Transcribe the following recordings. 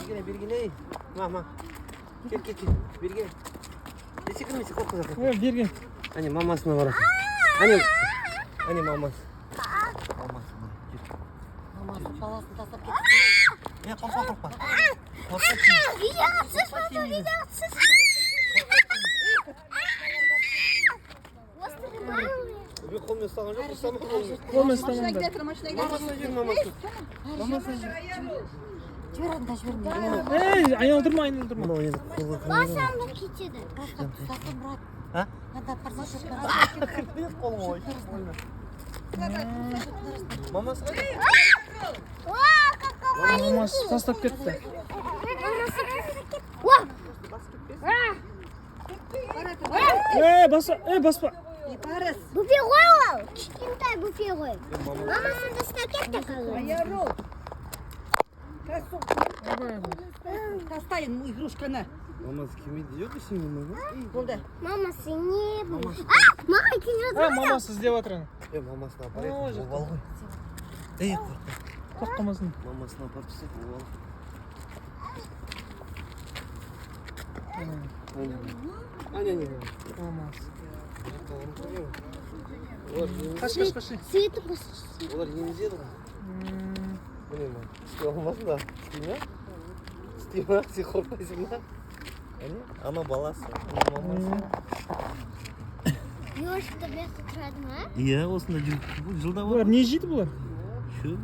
Бергене. Мама. Кел. Бергене. Секірмесе қорқып жатыр. Берген. Әне мамасына барасың. Әне мамасы. Мамасы баласын тастап кетті. Қорқпа. Мен қолмен ұстаған жоқ, ұстамай қолмен. Қолмен ұстамаңдар. Мамасына жібер, мамасы. Жібер анда жіберме. Айналдырма. Мынау енді қолға Басамды кетеді. Тастап Мұрат. А? Анда парса кірпейді қолым ой. Мамасы қайда? Мамасы тастап кетті. Баспа. Буфе ғой ол. Кішкентай буфе ғой. Мамасы тастап кетті қазір. Тастайын игрушканы. Мамасы келмейді, жоқ есен болмай ма? Болды. Мамасы не бұл? Мама келіп жатыр. Мамасы іздеп жатыр. Мамасына апарайық. Ой, Обал ғой. Қорқпа. Қорқамасын. Мамасына апарып тастайық, обал. Әне. Мамасы. Олар Қаш. Светі қос. Олар емізеді ғой. Міне ма, істей алмасын да. Істей ма, сен қорқпайсың ба? Әне, ана баласы, ана мамасы. Ёшықта бәқті тұрады ма? Иә, осында жүріп жылда Бұлар не жейді бұлар? Шөп.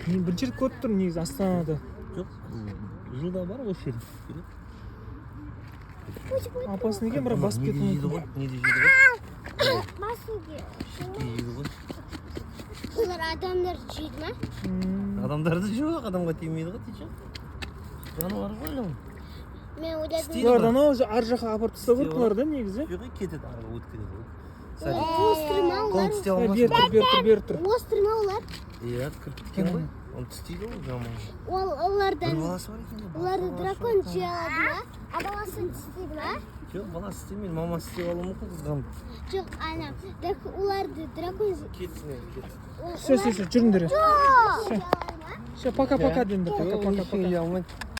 Мен бірінші рет көріп тұрмын негізі Астанада. Жоқ, жылда бар осы жер. Апасы неге бірақ басып кетті Не мүмкін? жейді ғой? Басуге. Шетке жейді ғой. Олар адамдар жейді ма? Адамдарды жоқ, адамға тимейді ғой, тише. Жануар ғой ол. Мен ойладым. Бұларды анау ар жаққа апарып тастау керек бұлар да негізі. Жоқ, кетеді, арға өткізеді ғой. Острый ма Қолын олар? тістей алмасын. Бер тұр. Острый ма олар? Иә, кірпіккен ғой. Оны тістейді ғой, жаман. Олардан. Бір баласы бар екен. Оларды дракон жей алады ма? А баласын тістейді ма? Жоқ, баласы істемейді, мамасы істеп алуы мүмкін қызғанып. Жоқ, ана. Оларды дракон... Кетсін енді, кетсін. Все, жүріңдер. Жоқ! Все, пока-пока деңдер. Пока-пока. Алмайды.